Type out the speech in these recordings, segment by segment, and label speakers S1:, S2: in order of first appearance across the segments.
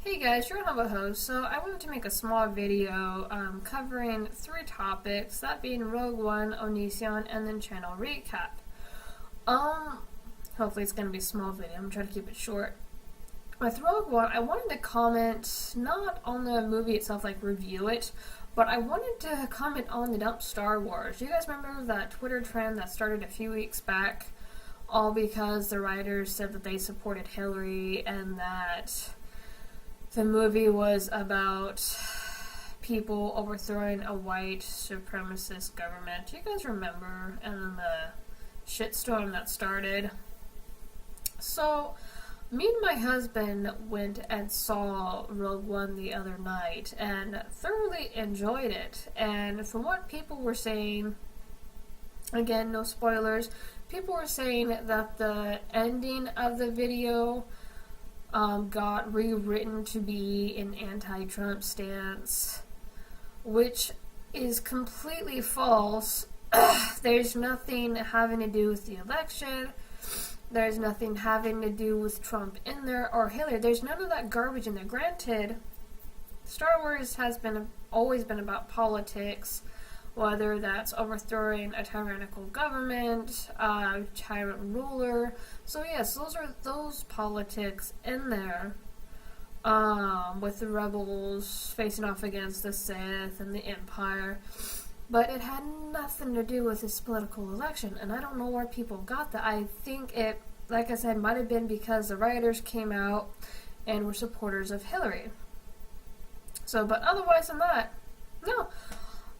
S1: Hey guys, you're a host. So I wanted to make a small video covering three topics, that being Rogue One, Onision, and then channel recap. Um, Hopefully it's going to be a small video. I'm trying to keep it short. With Rogue One, I wanted to comment not on the movie itself, like review it, but I wanted to comment on the dump Star Wars. You guys remember that Twitter trend that started a few weeks back? All because the writers said that they supported Hillary and that the movie was about people overthrowing a white supremacist government. You guys remember? And then the shitstorm that started. So, me and my husband went and saw Rogue One the other night and thoroughly enjoyed it. And from what people were saying, again, no spoilers, people were saying that the ending of the video got rewritten to be an anti-Trump stance, which is completely false. There's nothing having to do with the election. There's nothing having to do with Trump in there or Hillary. There's none of that garbage in there. Granted, Star Wars has always been about politics, whether that's overthrowing a tyrannical government, tyrant ruler. So yes, those politics in there, with the rebels facing off against the Sith and the Empire. But it had nothing to do with this political election, and I don't know where people got that. I think it, like I said, might have been because the writers came out and were supporters of Hillary. So, but otherwise than that, no.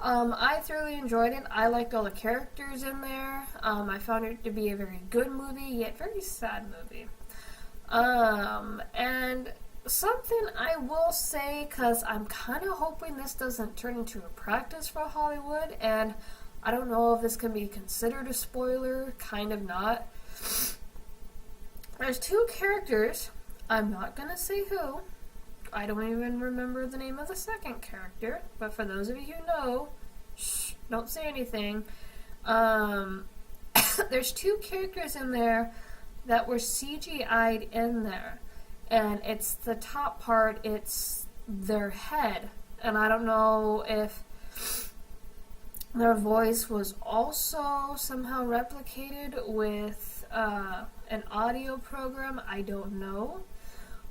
S1: I thoroughly enjoyed it. I liked all the characters in there. I found it to be a very good movie, yet very sad movie. And something I will say, because I'm kind of hoping this doesn't turn into a practice for Hollywood, and I don't know if this can be considered a spoiler, kind of not. There's two characters, I'm not going to say who, I don't even remember the name of the second character, but for those of you who know, shh, don't say anything. There's two characters in there that were CGI'd in there, and it's the top part, it's their head, and I don't know if their voice was also somehow replicated with an audio program, I don't know.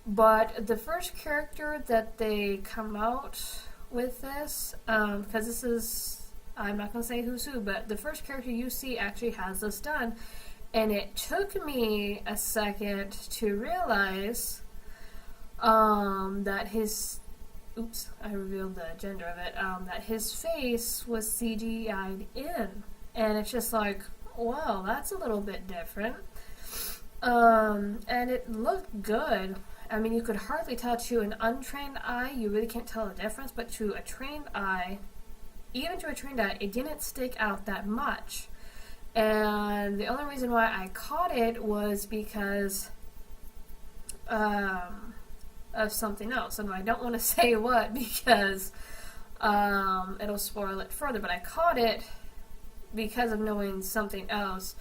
S1: But the first character that they come out with this, because this is, I'm not going to say who's who, but the first character you see actually has this done. And it took me a second to realize that his, oops, I revealed the gender of it, that his face was CGI'd in. And it's just like, wow, that's a little bit different. And it looked good. I mean, you could hardly tell. To an untrained eye, you really can't tell the difference, but to a trained eye, even to a trained eye, it didn't stick out that much. And the only reason why I caught it was because of something else. And I don't want to say what because it'll spoil it further, but I caught it because of knowing something else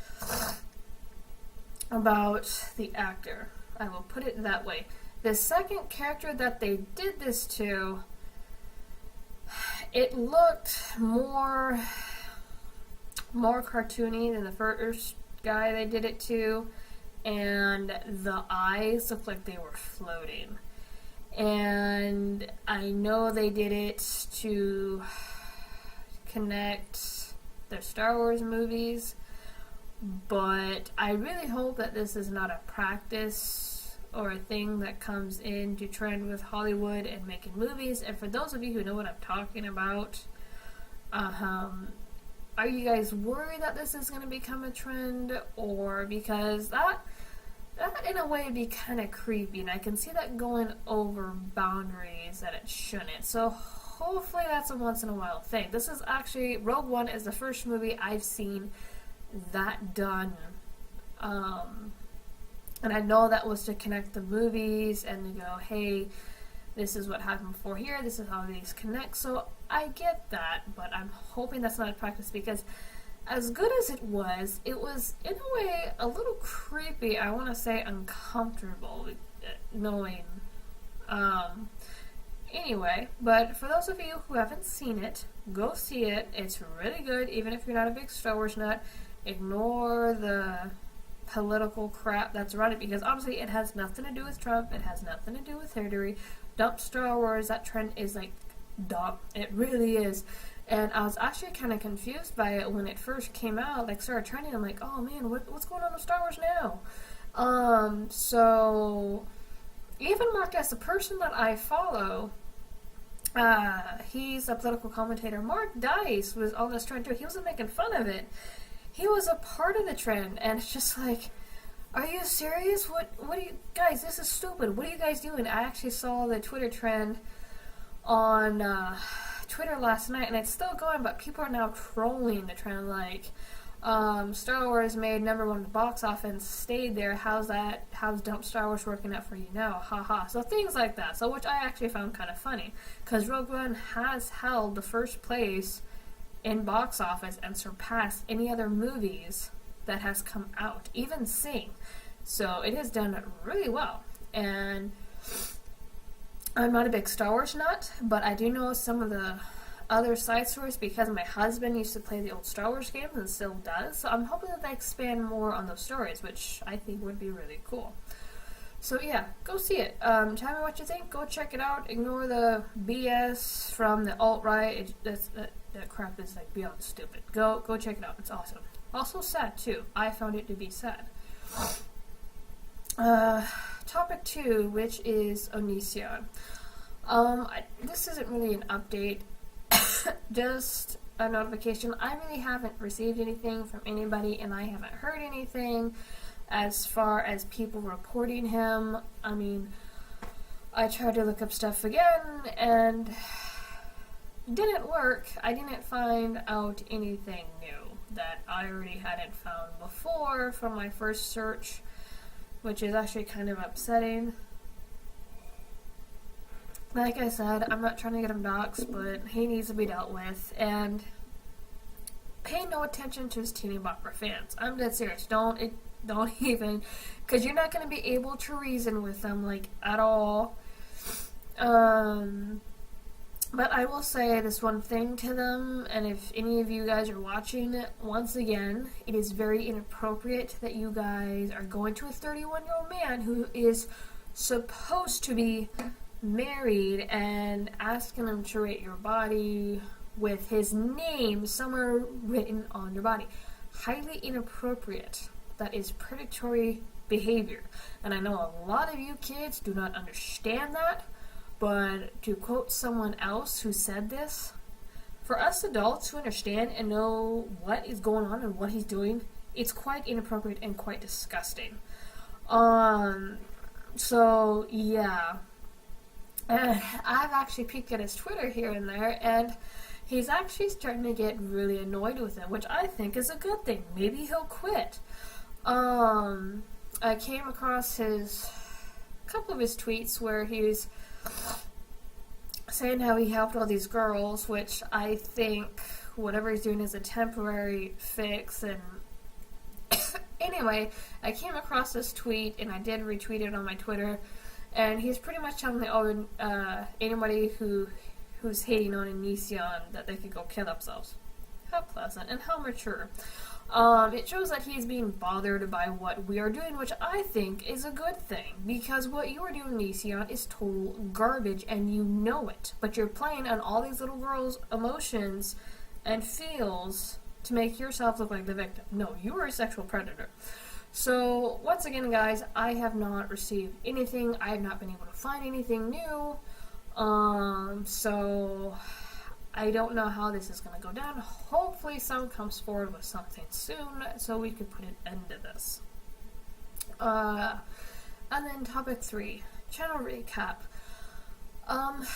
S1: about the actor. I will put it that way. The second character that they did this to, it looked more cartoony than the first guy they did it to, and the eyes looked like they were floating. And I know they did it to connect their Star Wars movies, but I really hope that this is not a practice or a thing that comes into trend with Hollywood and making movies. And for those of you who know what I'm talking about, are you guys worried that this is going to become a trend? Or because that in a way would be kind of creepy, and I can see that going over boundaries that it shouldn't. So hopefully that's a once in a while thing. This is actually, Rogue One is the first movie I've seen that done, and I know that was to connect the movies and to go, hey, this is what happened before here, this is how these connect. So I get that, but I'm hoping that's not a practice, because as good as it was in a way a little creepy, I want to say uncomfortable, knowing Anyway, but for those of you who haven't seen it, go see it. It's really good, even if you're not a big Star Wars nut. Ignore the political crap that's around it, because obviously it has nothing to do with Trump. It has nothing to do with Hillary. Dump Star Wars. That trend is like dumb. It really is. And I was actually kind of confused by it when it first came out, like started trending. I'm like, oh man, what's going on with Star Wars now? So even Marcus, the person that I follow, he's a political commentator. Mark Dice was on this trend too. He wasn't making fun of it. He was a part of the trend, and it's just like, are you serious? What do you guys? This is stupid. What are you guys doing? I actually saw the Twitter trend on Twitter last night, and it's still going, but people are now trolling the trend like, Star Wars made #1 at the box office, stayed there. How's Dump Star Wars working out for you now? Haha. So things like that. So which I actually found kind of funny, because Rogue One has held the first place in box office and surpassed any other movies that has come out, even Sing. So it has done really well. And I'm not a big Star Wars nut, but I do know some of the other side stories because my husband used to play the old Star Wars games and still does. So I'm hoping that they expand more on those stories, which I think would be really cool. So yeah, go see it. Tell me what you think. Go check it out. Ignore the BS from the alt-right. That crap is like beyond stupid. Go check it out. It's awesome. Also sad too. I found it to be sad. Topic 2, which is Onision. This isn't really an update, just a notification. I really haven't received anything from anybody, and I haven't heard anything as far as people reporting him. I mean, I tried to look up stuff again, and it didn't work. I didn't find out anything new that I already hadn't found before from my first search, which is actually kind of upsetting. Like I said, I'm not trying to get him doxxed, but he needs to be dealt with, and pay no attention to his teeny bopper fans. I'm dead serious. Don't even, because you're not going to be able to reason with them, like, at all. But I will say this one thing to them, and if any of you guys are watching, once again, it is very inappropriate that you guys are going to a 31-year-old man who is supposed to be married and asking him to rate your body with his name somewhere written on your body. Highly inappropriate. That is predatory behavior. And I know a lot of you kids do not understand that, but to quote someone else who said this, for us adults who understand and know what is going on and what he's doing, it's quite inappropriate and quite disgusting. So yeah. I've actually peeked at his Twitter here and there, and he's actually starting to get really annoyed with it, which I think is a good thing. Maybe he'll quit. I came across a couple of his tweets where he's saying how he helped all these girls, which I think whatever he's doing is a temporary fix. And anyway, I came across this tweet, and I did retweet it on my Twitter. And he's pretty much telling anybody who's hating on Onision that they could go kill themselves. How pleasant and how mature. It shows that he's being bothered by what we are doing, which I think is a good thing. Because what you are doing, Onision, is total garbage, and you know it. But you're playing on all these little girls' emotions and feels to make yourself look like the victim. No, you are a sexual predator. So, once again, guys, I have not received anything. I have not been able to find anything new. So, I don't know how this is going to go down. Hopefully, someone comes forward with something soon so we could put an end to this. And then topic 3, channel recap. I'm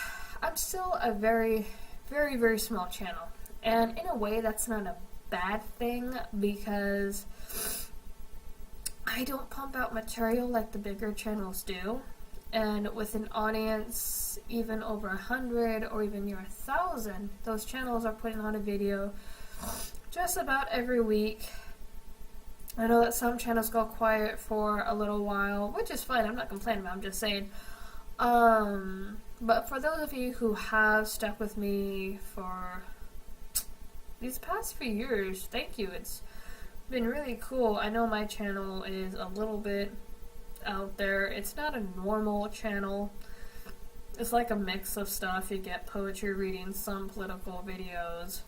S1: still a very, very, very small channel. And in a way, that's not a bad thing because I don't pump out material like the bigger channels do, and with an audience even over 100 or even near 1,000, those channels are putting out a video just about every week. I know that some channels go quiet for a little while, which is fine. I'm not complaining about it. I'm just saying But for those of you who have stuck with me for these past few years, thank you. It's been really cool. I know my channel is a little bit out there. It's not a normal channel. It's like a mix of stuff. You get poetry reading, some political videos,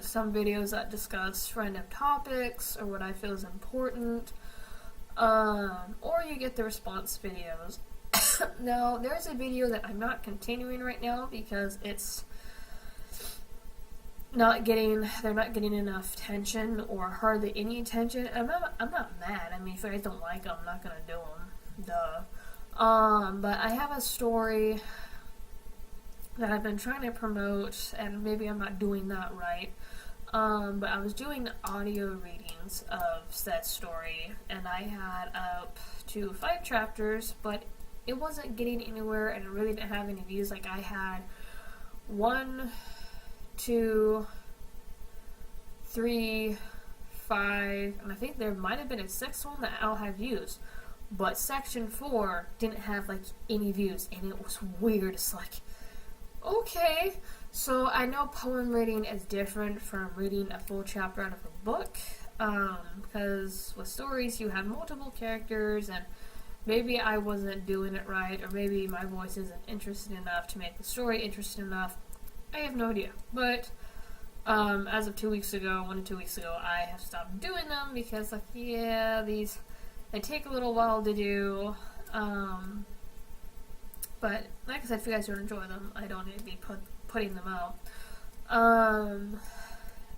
S1: some videos that discuss random topics or what I feel is important, or you get the response videos. Now, there's a video that I'm not continuing right now because it's they're not getting enough attention or hardly any attention. I'm not mad. I mean, if you guys don't like them, I'm not gonna do them. Duh. But I have a story that I've been trying to promote, and maybe I'm not doing that right. But I was doing audio readings of said story, and I had up to 5 chapters, but it wasn't getting anywhere, and it really didn't have any views. Like, I had 1, 2, 3, 5, and I think there might have been a 6th one that I'll have views. But section 4 didn't have, like, any views, and it was weird. It's like, okay. So I know poem reading is different from reading a full chapter out of a book, because with stories you have multiple characters, and maybe I wasn't doing it right, or maybe my voice isn't interesting enough to make the story interesting enough. I have no idea. But as of 2 weeks ago, 1 to 2 weeks ago, I have stopped doing them because, like, yeah, they take a little while to do. But like I said, if you guys don't enjoy them, I don't need to be putting them out.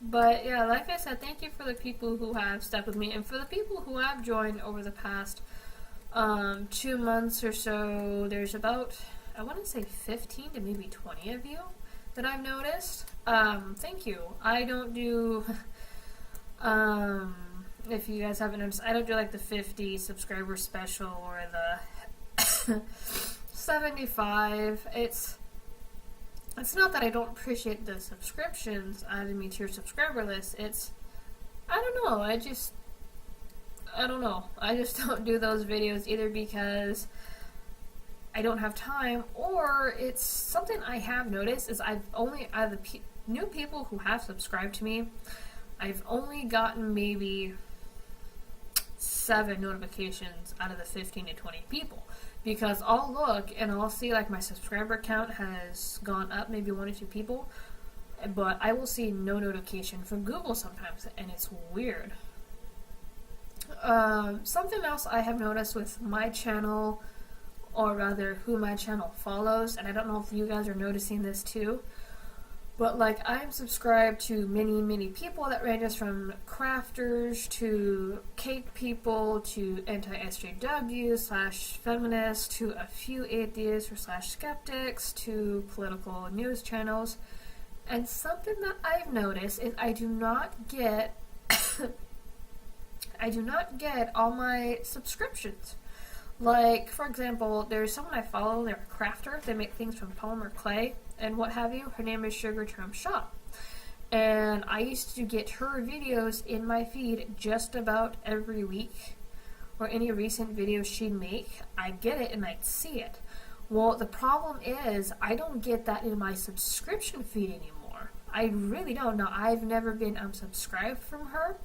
S1: But yeah, like I said, thank you for the people who have stuck with me, and for the people who have joined over the past 2 months or so. There's about, I want to say 15 to maybe 20 of you that I've noticed. Thank you. I don't do, if you guys haven't noticed, I don't do like the 50 subscriber special or the 75. It's not that I don't appreciate the subscriptions adding me to your subscriber list. It's, I don't know, I just don't do those videos either because I don't have time, or it's something I have noticed is out of the new people who have subscribed to me, I've only gotten maybe 7 notifications out of the 15 to 20 people, because I'll look and I'll see like my subscriber count has gone up maybe 1 or 2 people, but I will see no notification from Google sometimes, and it's weird. Something else I have noticed with my channel, or rather who my channel follows, and I don't know if you guys are noticing this too, but like I'm subscribed to many people that ranges from crafters to cake people to anti-SJW / feminists to a few atheists or / skeptics to political news channels. And something that I've noticed is I do not get all my subscriptions. Like, for example, there's someone I follow, they're a crafter, they make things from polymer clay and what have you. Her name is Sugar Trum Shop. And I used to get her videos in my feed just about every week, or any recent videos she'd make. I'd get it and I'd see it. Well, the problem is I don't get that in my subscription feed anymore. I really don't. Now, I've never been unsubscribed from her,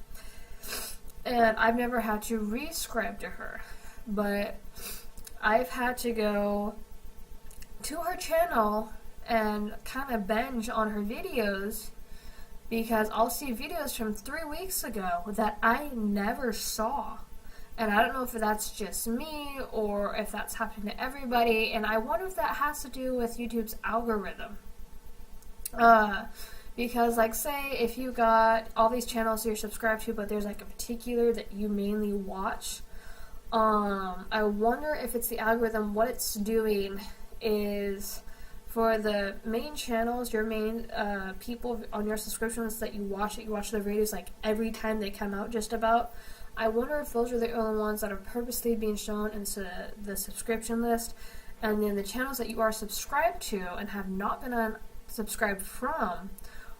S1: and I've never had to rescribe to her, but I've had to go to her channel and kind of binge on her videos, because I'll see videos from 3 weeks ago that I never saw. And I don't know if that's just me or if that's happening to everybody, and I wonder if that has to do with YouTube's algorithm. Because, like, say if you got all these channels you're subscribed to, but there's like a particular that you mainly watch, I wonder if it's the algorithm. What it's doing is, for the main channels, your main people on your subscription list that you watch their videos like every time they come out, just about. I wonder if those are the only ones that are purposely being shown into the subscription list, and then the channels that you are subscribed to and have not been unsubscribed from,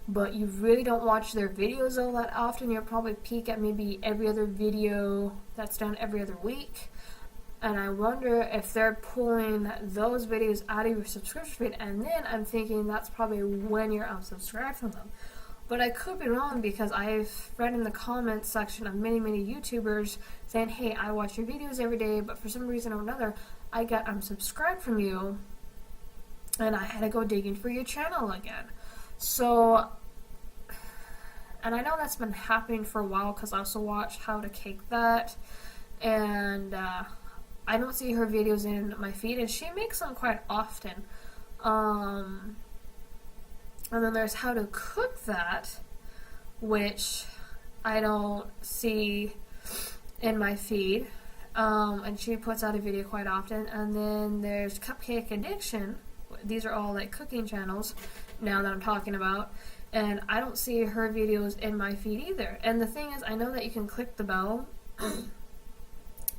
S1: but you really don't watch their videos all that often. You'll probably peek at maybe every other video that's done every other week. And I wonder if they're pulling those videos out of your subscription feed, and then I'm thinking that's probably when you're unsubscribed from them. But I could be wrong, because I've read in the comments section of many YouTubers saying, hey, I watch your videos every day, but for some reason or another, I got unsubscribed from you, and I had to go digging for your channel again. So, and I know that's been happening for a while, because I also watch How to Cake That, and I don't see her videos in my feed, and she makes them quite often. And then there's How to Cook That, which I don't see in my feed, and she puts out a video quite often. And then there's Cupcake Addiction. These are all like cooking channels now that I'm talking about, and I don't see her videos in my feed either. And the thing is, I know that you can click the bell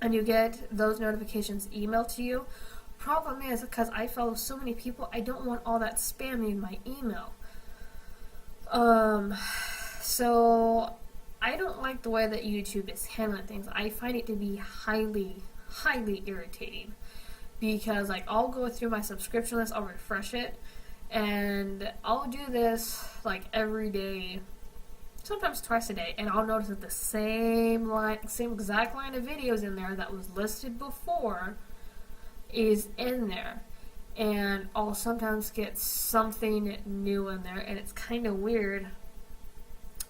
S1: and you get those notifications emailed to you. Problem is, because I follow so many people, I don't want all that spamming in my email. So I don't like the way that YouTube is handling things. I find it to be highly irritating, because like I'll go through my subscription list, I'll refresh it, and I'll do this like every day, sometimes twice a day, and I'll notice that the same exact line of videos in there that was listed before is in there. And I'll sometimes get something new in there, and it's kind of weird.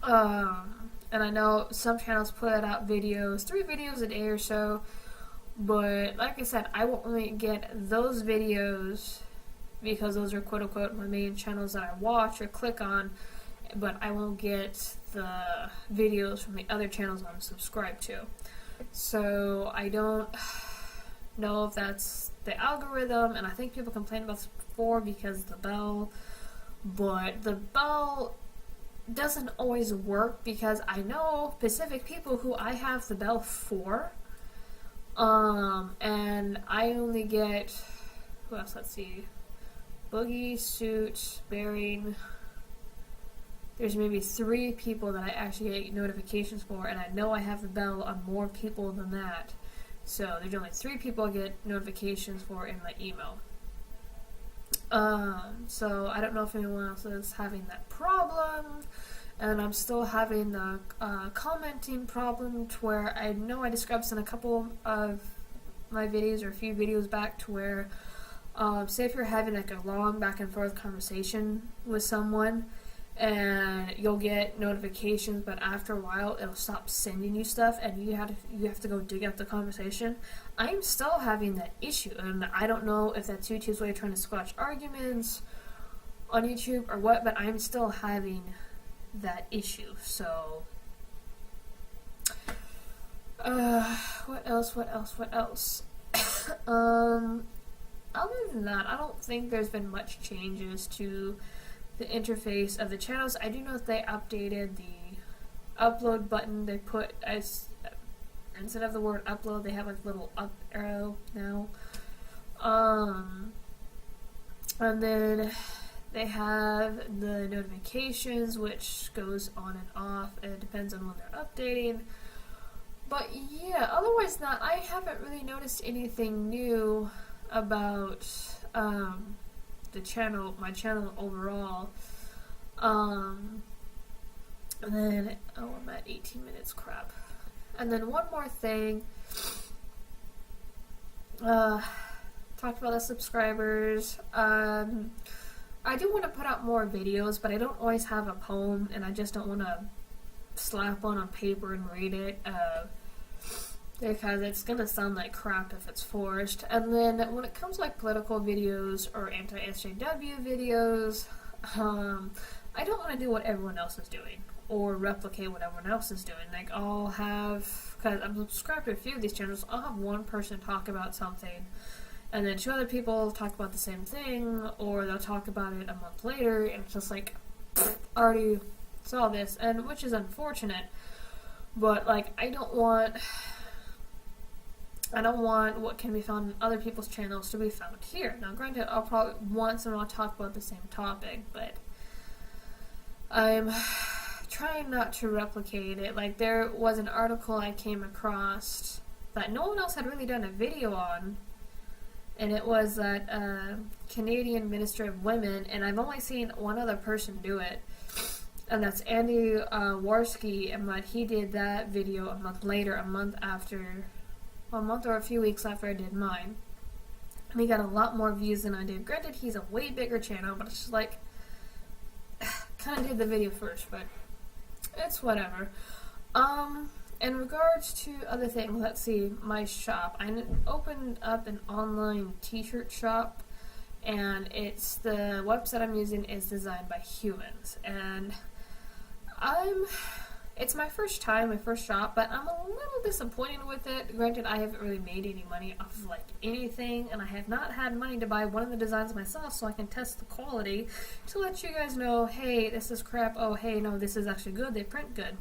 S1: And I know some channels put out videos, 3 videos a day or so, but like I said, I will only get those videos because those are quote unquote my main channels that I watch or click on, but I won't get the videos from the other channels I'm subscribed to. So I don't know if that's the algorithm, and I think people complained about this before because of the bell, but the bell doesn't always work, because I know specific people who I have the bell for, and I only get, who else, let's see, Boogie, Suit, Bearing, there's maybe 3 people that I actually get notifications for, and I know I have the bell on more people than that. So there's only 3 people I get notifications for in my email. So I don't know if anyone else is having that problem, and I'm still having the commenting problem, to where I know I described this in a couple of my videos, or a few videos back, to where say if you're having like a long back and forth conversation with someone, and you'll get notifications, but after a while it'll stop sending you stuff, and you have to go dig up the conversation. I'm still having that issue, and I don't know if that's YouTube's way of trying to squash arguments on YouTube or what, but I'm still having that issue. So what else? Other than that, I don't think there's been much changes to the interface of the channels. I do know that they updated the upload button. They put, as instead of the word upload, they have like a little up arrow now. And then they have the notifications, which goes on and off. It depends on when they're updating. But yeah, otherwise not. I haven't really noticed anything new about the channel, my channel overall. And then, oh, I'm at 18 minutes, crap. And then one more thing, talked about the subscribers. I do want to put out more videos, but I don't always have a poem, and I just don't want to slap one on paper and read it, because it's going to sound like crap if it's forced. And then when it comes to like political videos or anti-SJW videos, I don't want to do what everyone else is doing or replicate what everyone else is doing. Like, I'll have, because I'm subscribed to a few of these channels, I'll have one person talk about something, and then 2 other people talk about the same thing, or they'll talk about it a month later, and it's just like, already saw this, and which is unfortunate. But like, I don't want what can be found in other people's channels to be found here. Now granted, I'll probably once in a while talk about the same topic, but I'm trying not to replicate it. Like, there was an article I came across that no one else had really done a video on, and it was that Canadian Minister of Women, and I've only seen one other person do it, and that's Andy Warski, and that he did that video a month later, a month or a few weeks after I did mine. And he got a lot more views than I did. Granted, he's a way bigger channel, but it's just like, kind of did the video first, but it's whatever. In regards to other things, let's see, my shop. I opened up an online t-shirt shop, and the website I'm using is designed by humans, and it's my first time, my first shop, but I'm a little disappointed with it. Granted, I haven't really made any money off of like anything, and I have not had money to buy one of the designs myself so I can test the quality to let you guys know, hey, this is crap, oh, hey, no, this is actually good, they print good.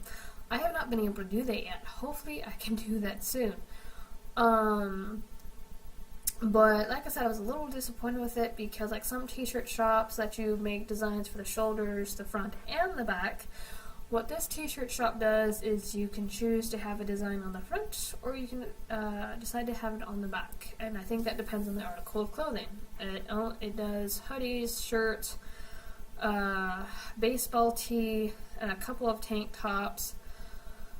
S1: I have not been able to do that yet. Hopefully I can do that soon. But like I said, I was a little disappointed with it because like some t-shirt shops let you make designs for the shoulders, the front, and the back. What this t-shirt shop does is you can choose to have a design on the front, or you can decide to have it on the back. And I think that depends on the article of clothing. It does hoodies, shirts, baseball tee, and a couple of tank tops.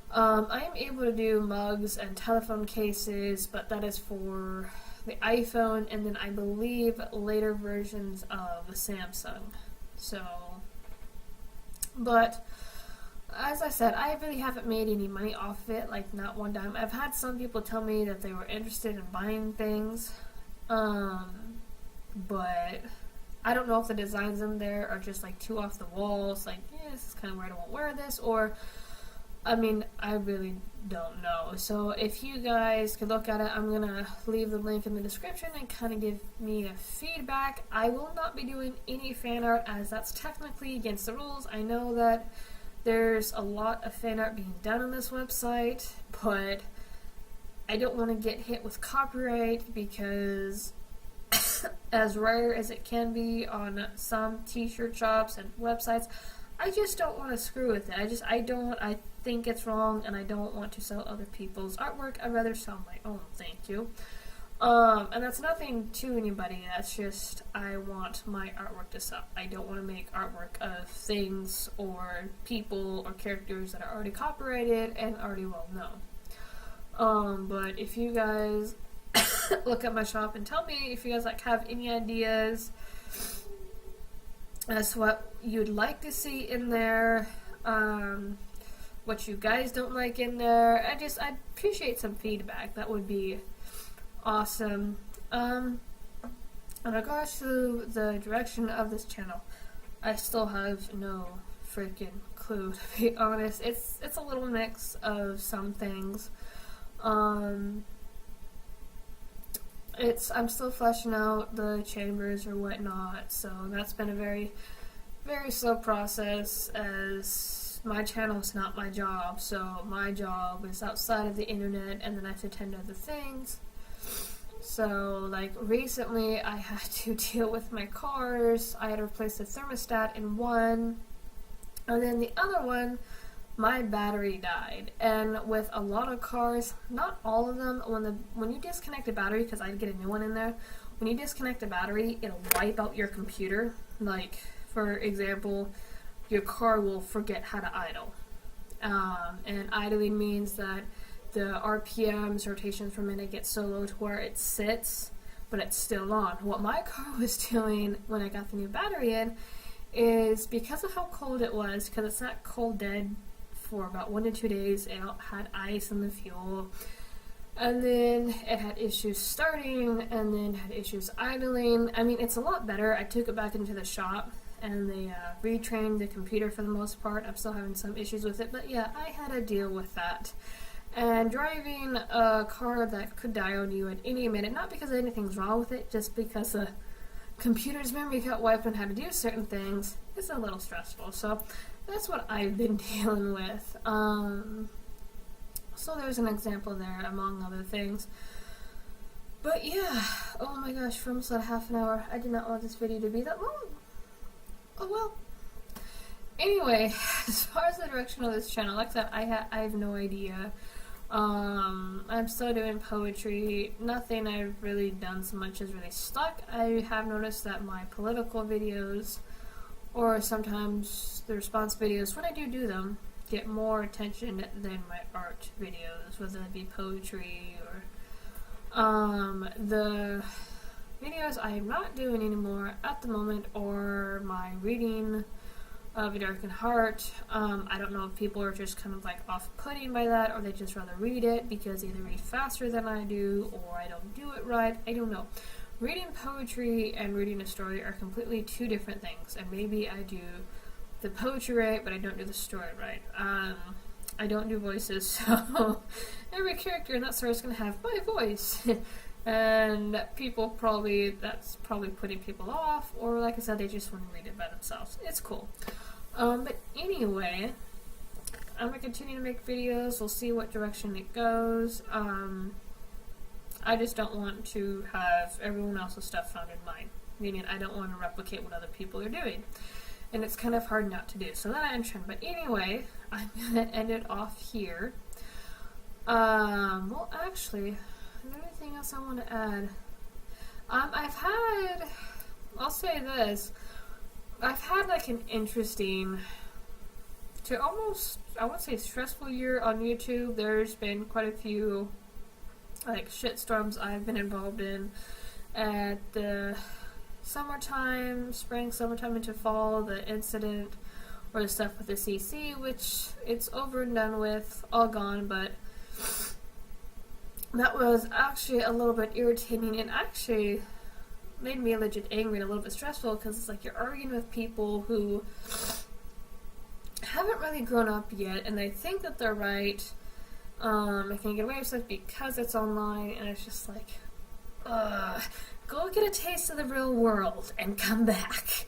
S1: I am able to do mugs and telephone cases, but that is for the iPhone, and then I believe later versions of the Samsung. So, but as I said, I really haven't made any money off of it, like not one dime. I've had some people tell me that they were interested in buying things, but I don't know if the designs in there are just like too off the walls, like, yeah, this is kind of weird, I won't wear this, or I mean, I really don't know. So if you guys could look at it, I'm going to leave the link in the description and kind of give me a feedback. I will not be doing any fan art as that's technically against the rules. I know that there's a lot of fan art being done on this website, but I don't want to get hit with copyright because as rare as it can be on some t-shirt shops and websites, I just don't want to screw with it. I think it's wrong, and I don't want to sell other people's artwork. I'd rather sell my own, thank you. And that's nothing to anybody, that's just, I want my artwork to sell. I don't want to make artwork of things or people or characters that are already copyrighted and already well known. But if you guys look at my shop and tell me if you guys like have any ideas as to what you'd like to see in there, what you guys don't like in there. I'd appreciate some feedback. That would be awesome. In regards to the direction of this channel, I still have no freaking clue, to be honest. It's a little mix of some things. I'm still fleshing out the chambers or whatnot, so that's been a very, very slow process, as my channel is not my job, so my job is outside of the internet, and then I have to attend to other things. So, like, recently I had to deal with my cars. I had to replace the thermostat in one, and then the other one, my battery died. And with a lot of cars, not all of them, when you disconnect a battery, because I'd get a new one in there, when you disconnect a battery, it'll wipe out your computer. Like, for example, your car will forget how to idle. And idling means that the RPMs, rotations per minute, get so low to where it sits, but it's still on. What my car was doing when I got the new battery in is, because of how cold it was, because it's not cold dead for about 1 to 2 days, it had ice in the fuel, and then it had issues starting, and then had issues idling. I mean, it's a lot better. I took it back into the shop, and they retrained the computer for the most part. I'm still having some issues with it, but yeah, I had to deal with that. And driving a car that could die on you at any minute, not because anything's wrong with it, just because the computer's memory got wiped on how to do certain things, it's a little stressful. So that's what I've been dealing with. So there's an example there, among other things. But yeah, oh my gosh, for almost half an hour. I did not want this video to be that long. Oh well. Anyway, as far as the direction of this channel, like I said, I have no idea I'm still doing poetry. Nothing I've really done so much has really stuck. I have noticed that my political videos, or sometimes the response videos, when I do them, get more attention than my art videos, whether it be poetry or the videos I am not doing anymore at the moment, or my reading of A Darkened Heart. I don't know if people are just kind of like off-putting by that, or they just rather read it because they either read faster than I do, or I don't do it right. I don't know. Reading poetry and reading a story are completely two different things, and maybe I do the poetry right, but I don't do the story right. I don't do voices, so every character in that story is going to have my voice. And that's probably putting people off, or like I said, they just want to read it by themselves. It's cool. But anyway, I'm going to continue to make videos. We'll see what direction it goes. I just don't want to have everyone else's stuff found in mine. Meaning I don't want to replicate what other people are doing. And it's kind of hard not to do. So that I understand. But anyway, I'm going to end it off here. Well, actually, another thing else I want to add. I'll say this. I've had like an interesting, to almost, I wouldn't say stressful year on YouTube. There's been quite a few like shitstorms I've been involved in at the summertime, summertime into fall, the incident or the stuff with the CC, which it's over and done with, all gone, but that was actually a little bit irritating and actually made me legit angry and a little bit stressful, because it's like you're arguing with people who haven't really grown up yet and they think that they're right. I can get away with stuff because it's online, and it's just like, go get a taste of the real world and come back.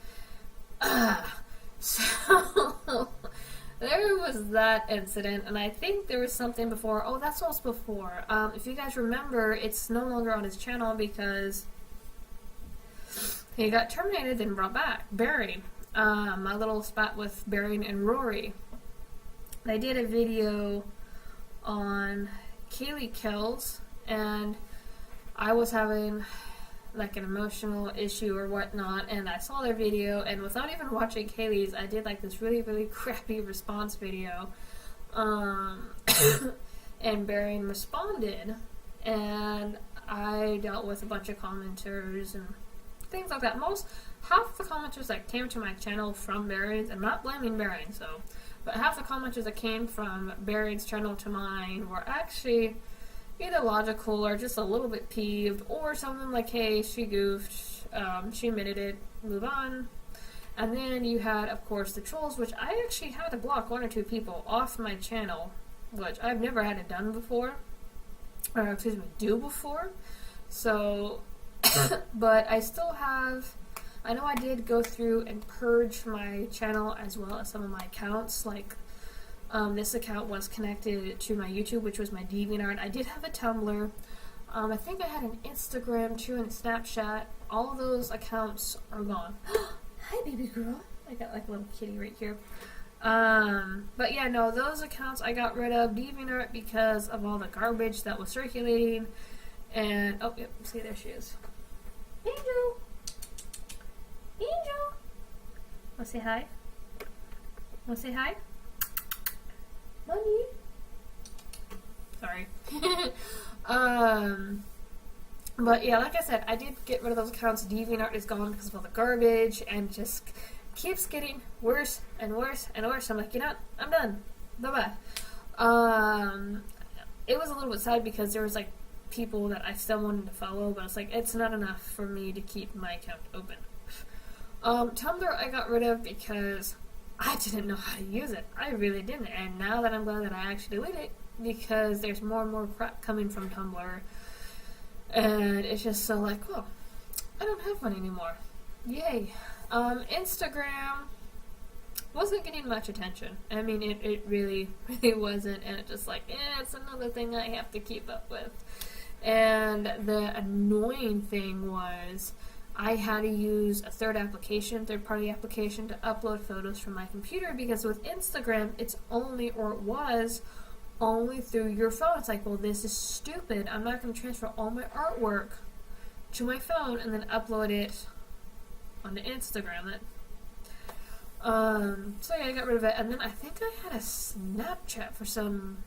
S1: So there was that incident, and I think there was something before. Oh, that's what was before. If you guys remember, it's no longer on his channel because he got terminated, then brought back. Barry. My little spat with Barry and Rory. I did a video on Kaylee Kells, and I was having like an emotional issue or whatnot, and I saw their video, and without even watching Kaylee's, I did like this really, really crappy response video, and Barry responded, and I dealt with a bunch of commenters and things like that. Half the commenters that came to my channel from Barry's, I'm not blaming Barry, but half the commenters that came from Barry's channel to mine were actually either logical or just a little bit peeved, or something like, hey, she goofed, she admitted it, move on. And then you had, of course, the trolls, which I actually had to block one or two people off my channel, which I've never had it done before, or do before. So, but I still have, I know I did go through and purge my channel as well as some of my accounts, like this account was connected to my YouTube, which was my DeviantArt. I did have a Tumblr. I think I had an Instagram too and a Snapchat. All of those accounts are gone. Hi, baby girl. I got like a little kitty right here. But yeah, no, those accounts I got rid of. DeviantArt because of all the garbage that was circulating. And, oh, yep, see, there she is. Angel! Angel! Wanna say hi? Wanna say hi? Mommy? Sorry. But yeah, like I said, I did get rid of those accounts. DeviantArt is gone because of all the garbage, and just keeps getting worse and worse and worse. I'm like, you know what? I'm done. Bye-bye. It was a little bit sad because there was like people that I still wanted to follow, but it's like, it's not enough for me to keep my account open. Tumblr I got rid of because I didn't know how to use it. I really didn't, and now that I'm glad that I actually deleted it, because there's more and more crap coming from Tumblr, and it's just so like, well, I don't have one anymore. Yay. Instagram wasn't getting much attention. I mean, it really, really wasn't, and it's just like, it's another thing I have to keep up with. And the annoying thing was, I had to use a third-party application to upload photos from my computer, because with Instagram, it's only, or it was, only through your phone. It's like, well, this is stupid. I'm not going to transfer all my artwork to my phone and then upload it onto Instagram. So yeah, I got rid of it. And then I think I had a Snapchat for some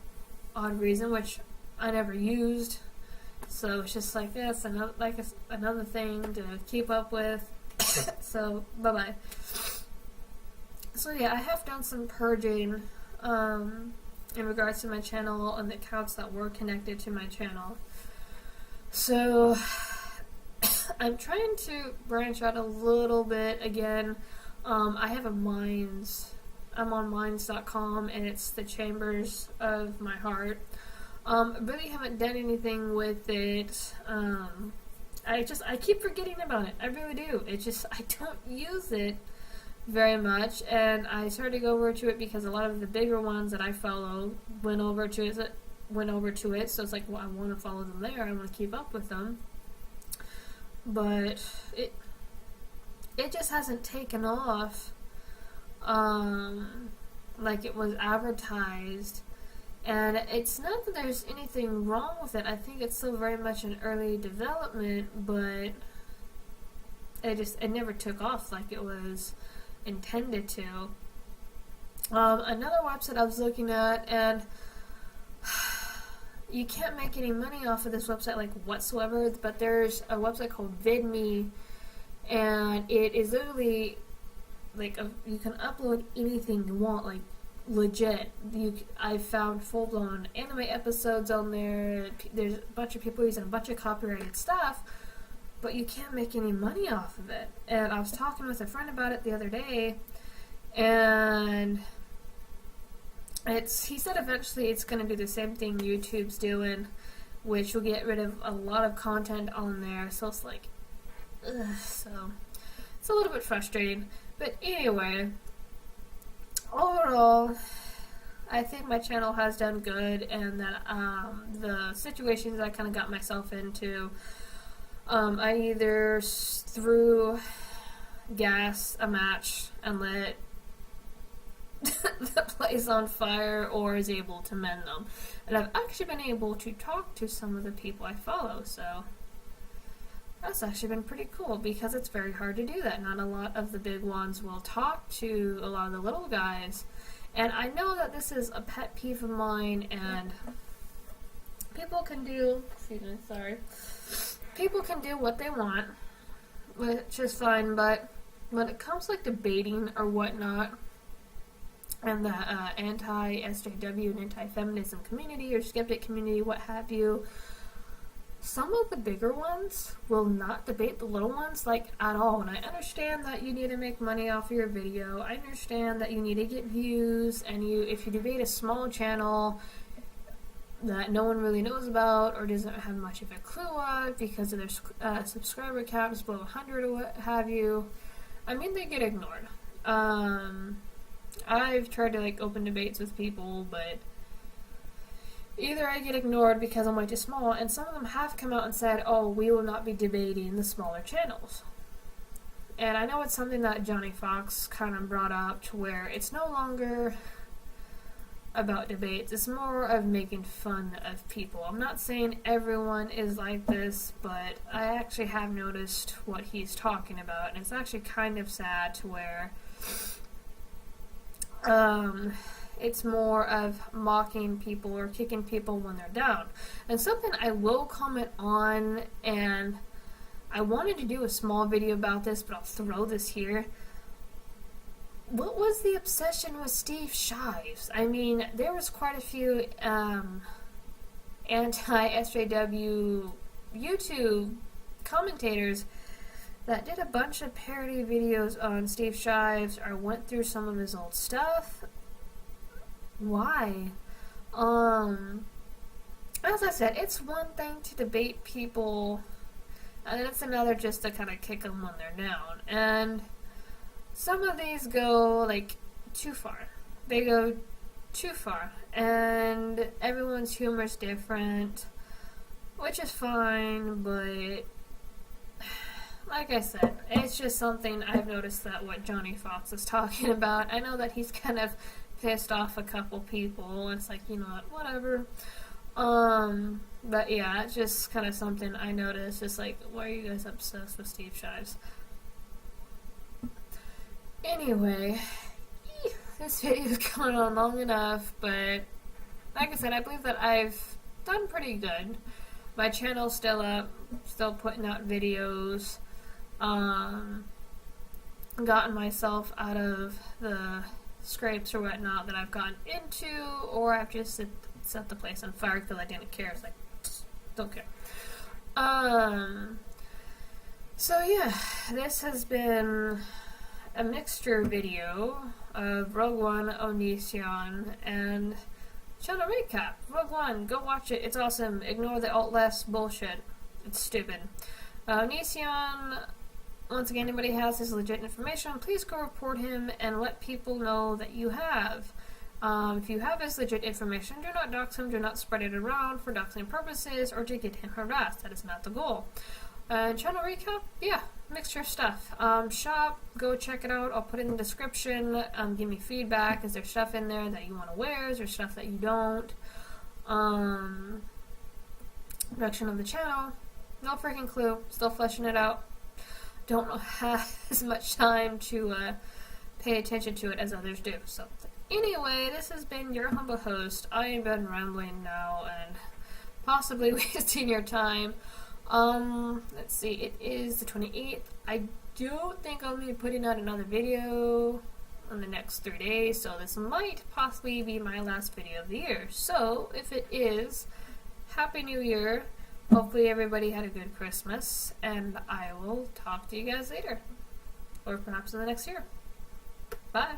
S1: odd reason, which I never used. So it's just like this, another thing to keep up with. So bye-bye. So yeah, I have done some purging in regards to my channel and the accounts that were connected to my channel. So I'm trying to branch out a little bit again. I have a Minds. I'm on Minds.com, and it's the chambers of my heart. Really haven't done anything with it. I keep forgetting about it. I really do. I don't use it very much, and I started to go over to it because a lot of the bigger ones that I follow went over to it. So it's like, well, I want to follow them there. I want to keep up with them, but it just hasn't taken off like it was advertised. And it's not that there's anything wrong with it. I think it's still very much in early development, but it never took off like it was intended to. Another website I was looking at, and you can't make any money off of this website like whatsoever, but there's a website called VidMe, and it is literally like you can upload anything you want, like legit. I found full-blown anime episodes on there. There's a bunch of people using a bunch of copyrighted stuff, but you can't make any money off of it. And I was talking with a friend about it the other day, and he said eventually it's going to do the same thing YouTube's doing, which will get rid of a lot of content on there. So it's like, ugh, so it's a little bit frustrating. But anyway, overall, I think my channel has done good, and that the situations I kind of got myself into, I either threw a match and lit the place on fire, or is able to mend them. And I've actually been able to talk to some of the people I follow, so that's actually been pretty cool, because it's very hard to do that. Not a lot of the big ones will talk to a lot of the little guys. And I know that this is a pet peeve of mine, and people can do what they want, which is fine, but when it comes like debating or whatnot, and the anti-SJW and anti-feminism community or skeptic community, what have you, some of the bigger ones will not debate the little ones, like, at all. And I understand that you need to make money off of your video. I understand that you need to get views, and if you debate a small channel that no one really knows about or doesn't have much of a clue on because of their subscriber count is below 100 or what have you, I mean, they get ignored. I've tried to like open debates with people, but either I get ignored because I'm way too small, and some of them have come out and said, oh, we will not be debating the smaller channels. And I know it's something that Johnny Fox kind of brought up, to where it's no longer about debates, it's more of making fun of people. I'm not saying everyone is like this, but I actually have noticed what he's talking about, and it's actually kind of sad, to where it's more of mocking people or kicking people when they're down. And something I will comment on, and I wanted to do a small video about this, but I'll throw this here. What was the obsession with Steve Shives? I mean, there was quite a few anti-SJW YouTube commentators that did a bunch of parody videos on Steve Shives, or went through some of his old stuff. Why? As I said, it's one thing to debate people, and then it's another just to kind of kick them when they're down. And some of these go, like, too far. They go too far. And everyone's humor is different, which is fine, but like I said, it's just something I've noticed that what Johnny Fox is talking about. I know that he's kind of pissed off a couple people. It's like, you know what, whatever. But yeah, it's just kind of something I noticed. Just like, why are you guys obsessed with Steve Shives? Anyway, this video is going on long enough, but like I said, I believe that I've done pretty good. My channel's still up, still putting out videos, gotten myself out of the scrapes or whatnot that I've gotten into, or I've just set the place on fire because I didn't care. It's like, don't care. So yeah, this has been a mixture video of Rogue One, Onision, and channel recap. Rogue One, go watch it. It's awesome. Ignore the alt-left bullshit. It's stupid. Onision, once again, anybody has his legit information, please go report him and let people know that you have. If you have his legit information, do not dox him, do not spread it around for doxing purposes or to get him harassed. That is not the goal. Channel recap, yeah, mixture stuff. Shop, go check it out. I'll put it in the description. Give me feedback. Is there stuff in there that you want to wear? Is there stuff that you don't? Direction of the channel, no freaking clue. Still fleshing it out. Don't have as much time to pay attention to it as others do. So anyway, this has been your humble host. I have been rambling now and possibly wasting your time. Let's see, it is the 28th. I don't think I'll be putting out another video in the next 3 days, so this might possibly be my last video of the year. So, if it is, Happy New Year. Hopefully everybody had a good Christmas, and I will talk to you guys later. Or perhaps in the next year. Bye.